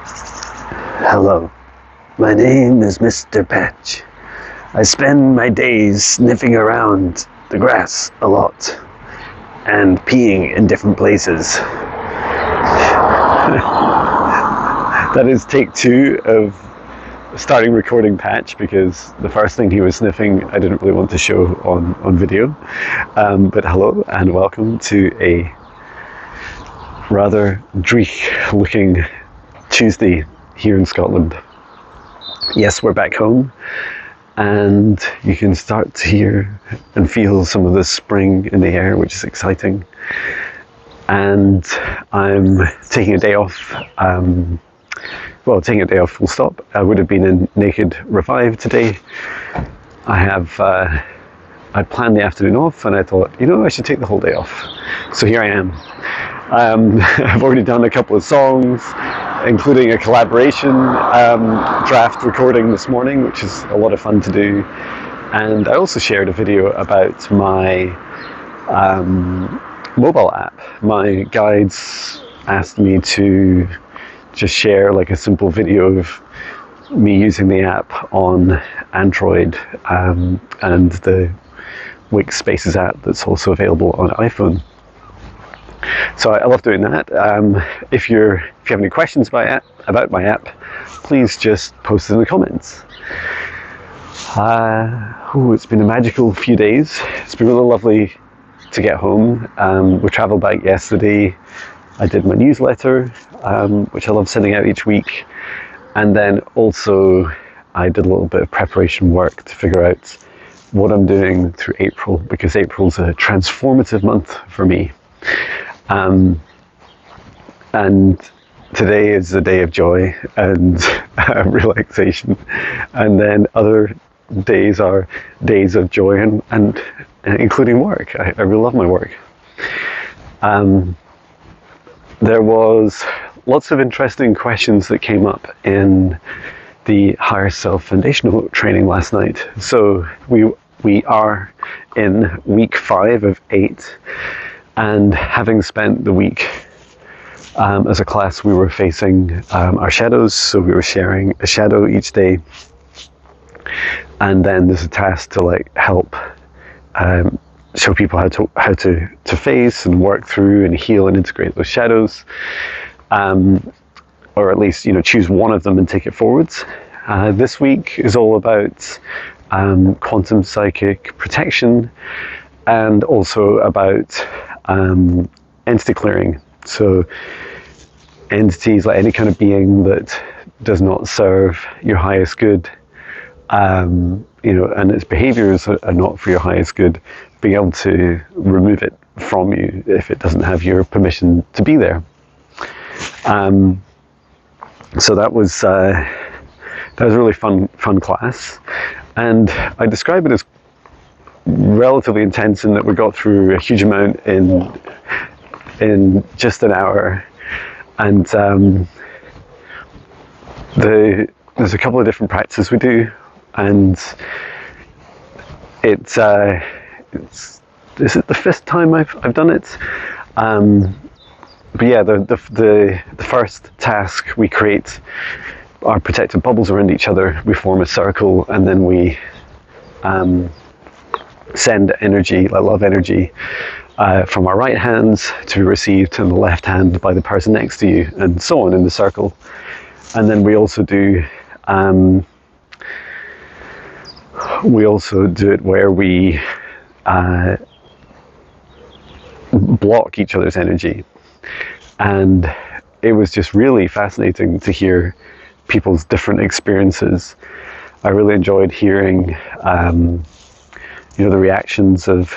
Hello, my name is Mr. Patch. I spend my days sniffing around the grass a lot and peeing in different places. That is take 2 of starting recording Patch, because the first thing he was sniffing I didn't really want to show on video. But hello and welcome to a rather dreich looking Tuesday here in Scotland. Yes, we're back home, and you can start to hear and feel some of the spring in the air, which is exciting. And I'm taking a day off, taking a day off full stop. I would have been in Naked Revive today. I'd planned the afternoon off, and I thought, I should take the whole day off. So here I am. I've already done a couple of songs, including a collaboration draft recording this morning, which is a lot of fun to do. And I also shared a video about my mobile app. My guides asked me to just share like a simple video of me using the app on Android and the Wix Spaces app that's also available on iPhone. So I love doing that. If you have any questions about my app, please just post it in the comments. It's been a magical few days. It's been really lovely to get home. We travelled back yesterday. I did my newsletter, which I love sending out each week. And then also I did a little bit of preparation work to figure out what I'm doing through April, because April's a transformative month for me. And today is a day of joy and relaxation, and then other days are days of joy and including work. I really love my work. There was lots of interesting questions that came up in the Higher Self Foundational training last night. So we are in week 5 of 8. And having spent the week as a class, we were facing our shadows, so we were sharing a shadow each day. And then there's a task to help show people how to face and work through and heal and integrate those shadows, or at least choose one of them and take it forwards. This week is all about quantum psychic protection, and also about entity clearing. So entities, like any kind of being that does not serve your highest good, and its behaviors are not for your highest good, being able to remove it from you if it doesn't have your permission to be there. So that was a really fun class, and I describe it as relatively intense in that we got through a huge amount in just an hour. And there's a couple of different practices we do, and it's is it the 5th time I've done it? But yeah, the first task, we create our protective bubbles around each other. We form a circle, and then we send energy, like love energy, from our right hands to be received in the left hand by the person next to you, and so on in the circle. And then we also do it where we block each other's energy. And it was just really fascinating to hear people's different experiences. I really enjoyed hearing the reactions of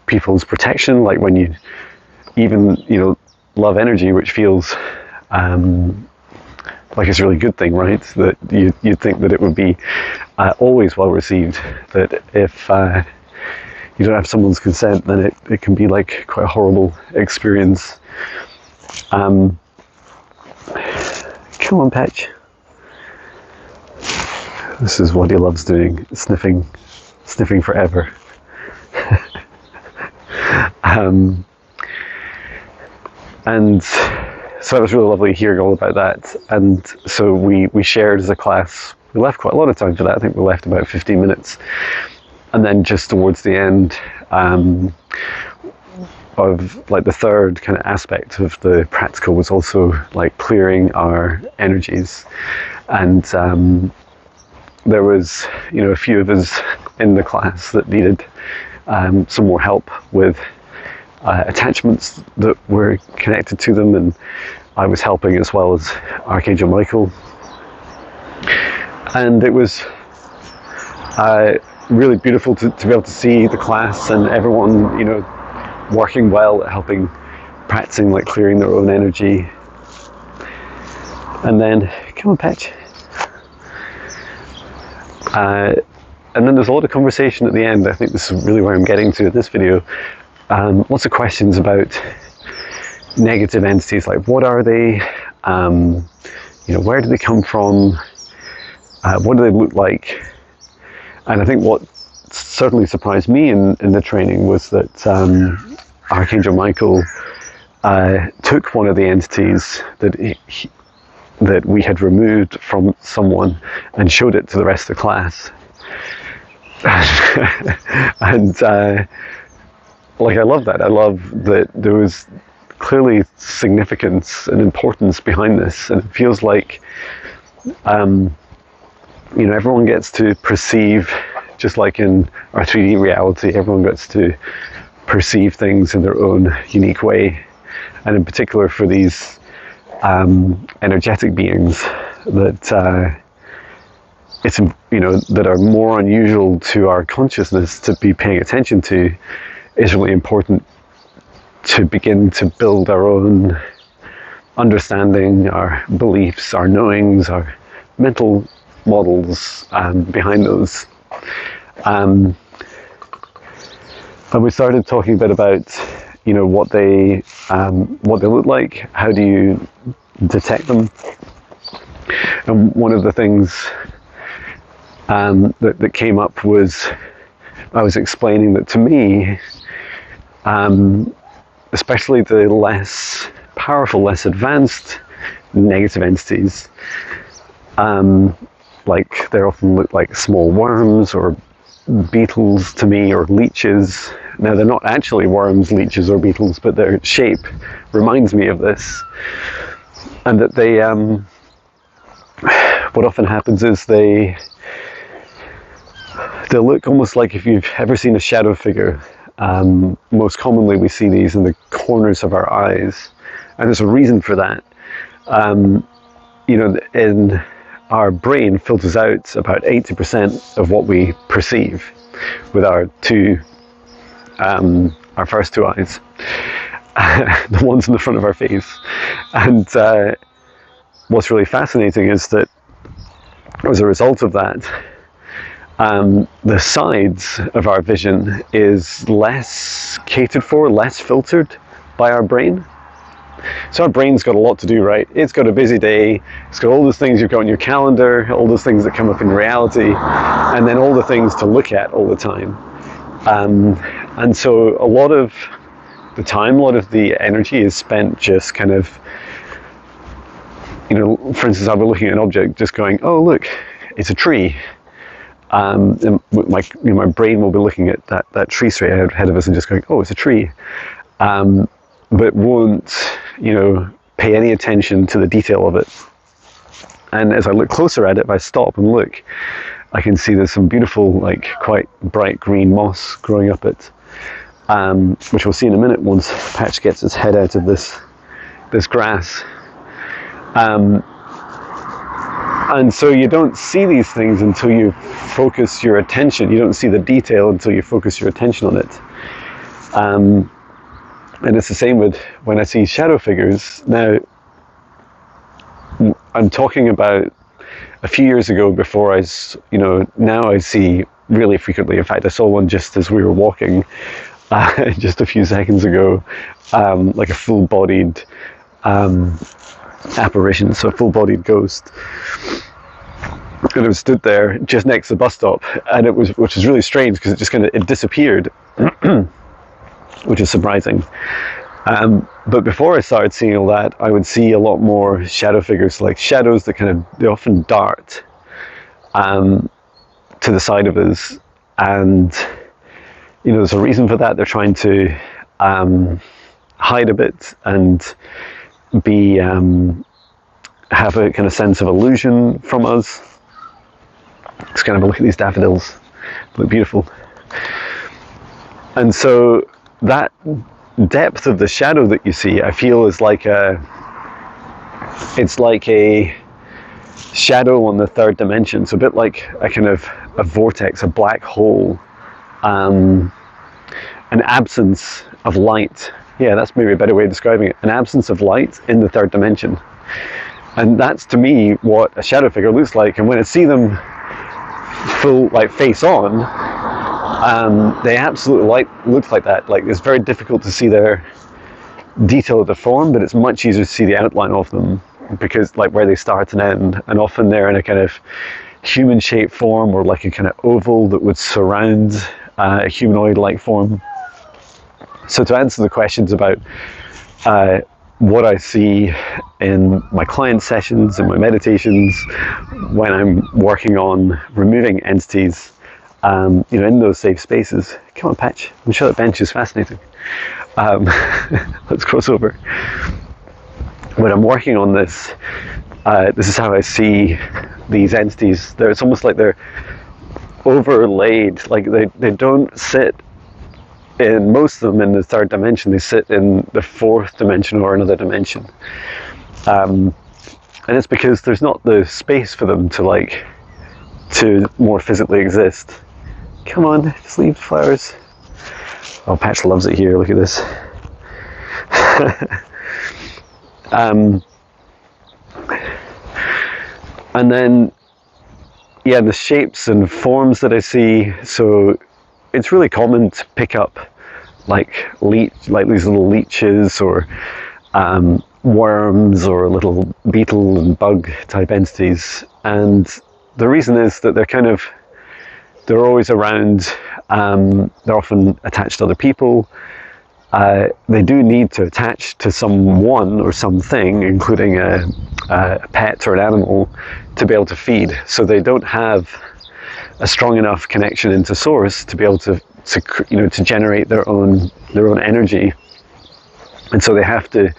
people's protection, like when you even love energy, which feels like it's a really good thing, right? That you'd think that it would be always well received, that if you don't have someone's consent, then it can be like quite a horrible experience. Come on, Patch. This is what he loves doing, sniffing forever. And so it was really lovely hearing all about that. And so we shared as a class. We left quite a lot of time for that. I think we left about 15 minutes. And then just towards the end of like the third kind of aspect of the practical was also like clearing our energies. And there was, a few of us in the class that needed some more help with attachments that were connected to them, and I was helping as well as Archangel Michael. And it was really beautiful to be able to see the class and everyone, working well at helping, practicing like clearing their own energy. And then, come on, Patch. And then there's a lot of conversation at the end. I think this is really where I'm getting to in this video. Lots of questions about negative entities, like what are they? Where do they come from? What do they look like? And I think what certainly surprised me in the training was that Archangel Michael took one of the entities that we had removed from someone and showed it to the rest of the class. And I love that. I love that there was clearly significance and importance behind this, and it feels like everyone gets to perceive, just like in our 3D reality, everyone gets to perceive things in their own unique way. And in particular for these energetic beings that that are more unusual to our consciousness to be paying attention to, is really important to begin to build our own understanding, our beliefs, our knowings, our mental models behind those. And we started talking a bit about what they look like, how do you detect them. And one of the things that came up was, I was explaining that to me, especially the less powerful, less advanced negative entities, like they often look like small worms or beetles to me, or leeches. Now they're not actually worms, leeches or beetles, but their shape reminds me of this. And that they, what often happens is they look almost like, if you've ever seen a shadow figure, most commonly we see these in the corners of our eyes. And there's a reason for that. In our brain filters out about 80% of what we perceive with our first two eyes, the ones in the front of our face. And what's really fascinating is that as a result of that, the sides of our vision is less catered for, less filtered by our brain. So our brain's got a lot to do, right? It's got a busy day, it's got all those things you've got on your calendar, all those things that come up in reality, and then all the things to look at all the time. And so a lot of the time, a lot of the energy is spent just kind of, for instance, I'll be looking at an object just going, oh look, it's a tree. And my brain will be looking at that tree straight ahead of us and just going, oh, it's a tree. But won't, pay any attention to the detail of it. And as I look closer at it, if I stop and look, I can see there's some beautiful, like quite bright green moss growing up it, which we'll see in a minute once Patch gets his head out of this grass. And so you don't see these things until you focus your attention. You don't see the detail until you focus your attention on it. And it's the same with when I see shadow figures. Now, I'm talking about a few years ago before now I see really frequently. In fact, I saw one just as we were walking, just a few seconds ago, like a full-bodied apparition, so a full-bodied ghost. And it was stood there just next to the bus stop, and which was really strange because it just it disappeared. Which is surprising. But before I started seeing all that, I would see a lot more shadow figures, like shadows that they often dart to the side of us. And, there's a reason for that. They're trying to hide a bit and be have a kind of sense of illusion from us. Just kind of look at these daffodils, they look beautiful. And so that depth of the shadow that you see, I feel is it's like a shadow on the third dimension. So a bit like a kind of a vortex, a black hole, an absence of light. Yeah, that's maybe a better way of describing it. An absence of light in the third dimension. And that's, to me, what a shadow figure looks like. And when I see them full, face on, they absolutely look like that. Like, it's very difficult to see their detail of the form, but it's much easier to see the outline of them, because where they start and end. And often they're in a kind of human shaped form, or like a kind of oval that would surround a humanoid-like form. So to answer the questions about what I see in my client sessions and my meditations when I'm working on removing entities, in those safe spaces. Come on, Patch. I'm sure that bench is fascinating. Let's cross over. When I'm working on this, this is how I see these entities. It's almost like they're overlaid. Like they don't sit in, most of them, in the third dimension. They sit in the fourth dimension or another dimension. And it's because there's not the space for them to more physically exist. Come on, just leave the flowers. Oh, Patch loves it here. Look at this. And then, yeah, the shapes and forms that I see. So it's really common to pick up like these little leeches, or worms, or little beetle and bug type entities. And the reason is that they're always around. They're often attached to other people. They do need to attach to someone or something, including a pet or an animal, to be able to feed. So they don't have a strong enough connection into source to be able to generate their own energy. And so they have to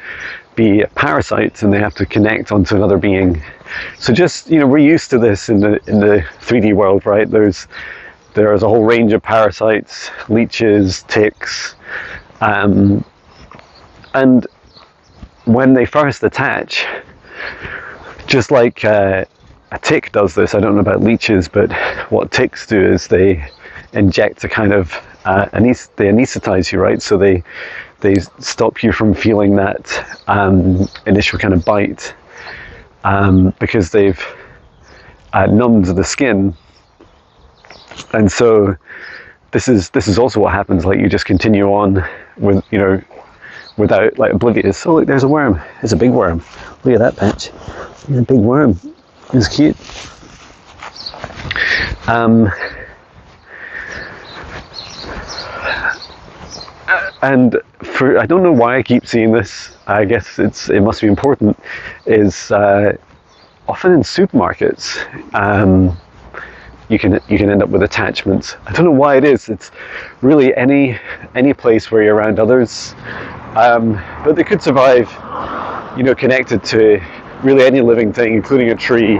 be parasites, and they have to connect onto another being. So just, we're used to this in the 3D world, right? There's a whole range of parasites, leeches, ticks, and when they first attach, just like a tick does this. I don't know about leeches, but what ticks do is they inject a kind of they anesthetize you, right? So they stop you from feeling that initial kind of bite, because they've numbed the skin. And so this is also what happens. Like, you just continue on with, without, oblivious. Oh, look, there's a worm. It's a big worm. Look at that, Patch. It's a big worm. It's cute. And I don't know why I keep seeing this. I guess it must be important. Is often in supermarkets, you can end up with attachments. I don't know why it is. It's really any place where you're around others, but they could survive, connected to really any living thing, including a tree,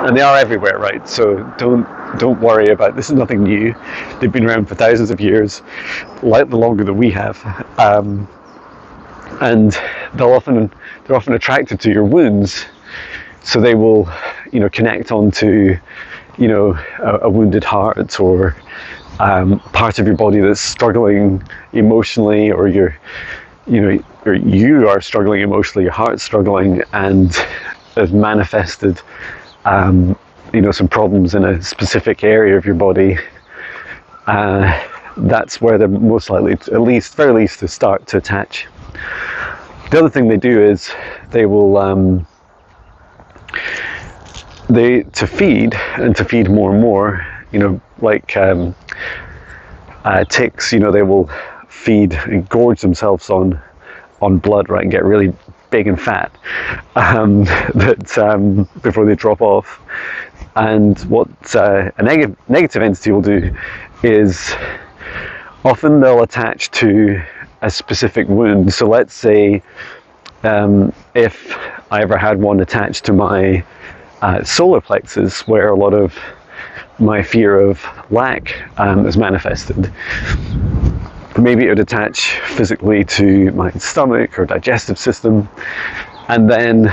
and they are everywhere, right? So don't worry about this. Is nothing new. They've been around for thousands of years, longer than we have, and they're often attracted to your wounds. So they will, connect onto, a wounded heart, or part of your body that's struggling emotionally, or you are struggling emotionally, your heart's struggling, and has manifested, some problems in a specific area of your body. That's where they're most likely, very least, to start to attach. The other thing they do is they will. To feed more and more, ticks, they will feed and gorge themselves on blood, right, and get really big and fat before they drop off. And what a negative entity will do is often they'll attach to a specific wound. So let's say if I ever had one attached to my solar plexus, where a lot of my fear of lack is manifested. Maybe it would attach physically to my stomach or digestive system, and then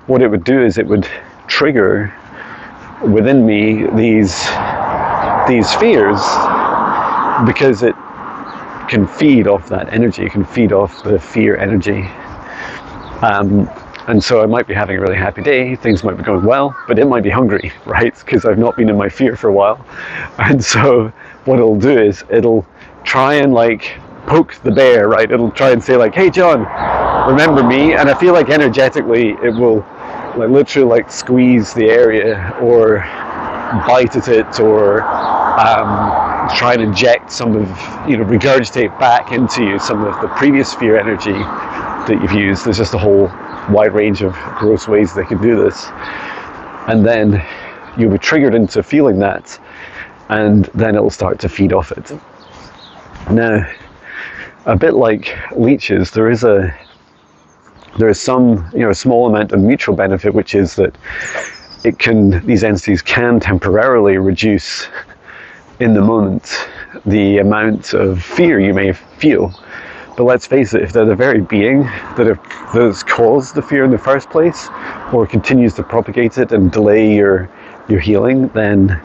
what it would do is it would trigger within me these fears, because it can feed off that energy, it can feed off the fear energy. And so I might be having a really happy day, things might be going well, but it might be hungry, right? Because I've not been in my fear for a while. And so what it'll do is it'll try and like poke the bear, right? It'll try and say like, hey John, remember me? And I feel like energetically it will like literally like squeeze the area or bite at it, or try and inject some of, regurgitate back into you some of the previous fear energy that you've used. There's just a whole wide range of gross ways they can do this. And then you'll be triggered into feeling that, and then it'll start to feed off it. Now, a bit like leeches, there is some, a small amount of mutual benefit, which is that these entities can temporarily reduce in the moment the amount of fear you may feel. But let's face it, if they're the very being that has caused the fear in the first place, or continues to propagate it and delay your healing, then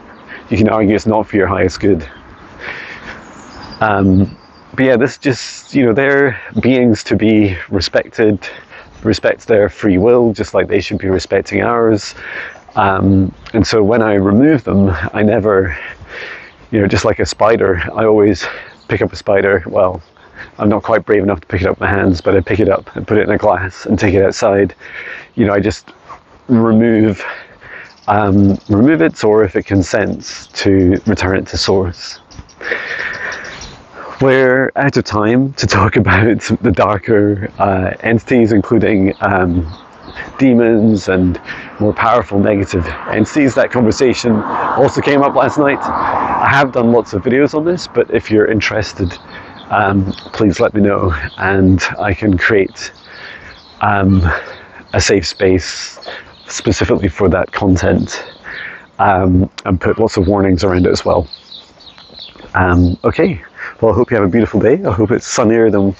you can argue it's not for your highest good. But yeah, this just, they're beings to be respected, respect their free will, just like they should be respecting ours. And so when I remove them, I never, just like a spider, I always pick up a spider. Well, I'm not quite brave enough to pick it up with my hands, but I pick it up and put it in a glass and take it outside. I just remove it, or if it consents, to return it to source. We're out of time to talk about the darker entities, including demons and more powerful negative entities. That conversation also came up last night. I have done lots of videos on this, but if you're interested, please let me know, and I can create a safe space specifically for that content, and put lots of warnings around it as well. Okay, well, I hope you have a beautiful day. I hope it's sunnier than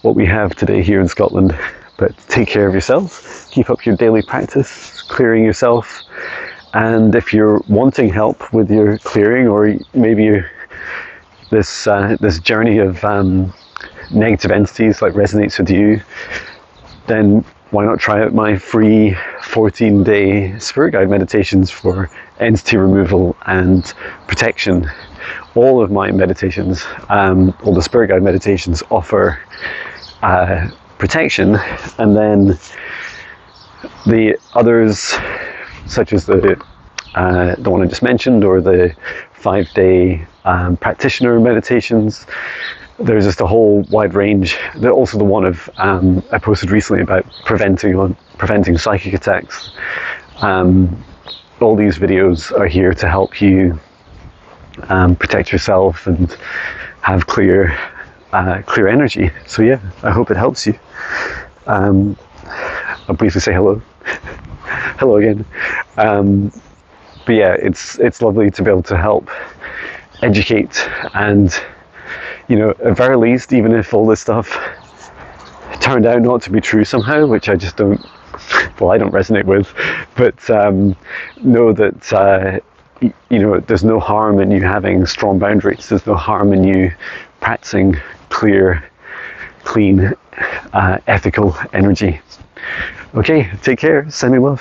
what we have today here in Scotland. But take care of yourself, keep up your daily practice, clearing yourself, and if you're wanting help with your clearing, or maybe this journey of negative entities like resonates with you, then why not try out my free 14-day spirit guide meditations for entity removal and protection. All of my meditations, all the spirit guide meditations, offer protection, and then the others, such as the one I just mentioned, or the 5-day practitioner meditations, there's just a whole wide range. Also the one I posted recently about preventing psychic attacks. All these videos are here to help you protect yourself and have clear energy. So yeah, I hope it helps you. I'll briefly say hello. Hello again. But yeah, it's lovely to be able to help educate, and at very least, even if all this stuff turned out not to be true somehow, which I just don't resonate with, but know that there's no harm in you having strong boundaries. There's no harm in you practicing clear, clean, ethical energy. Okay, take care, send me love.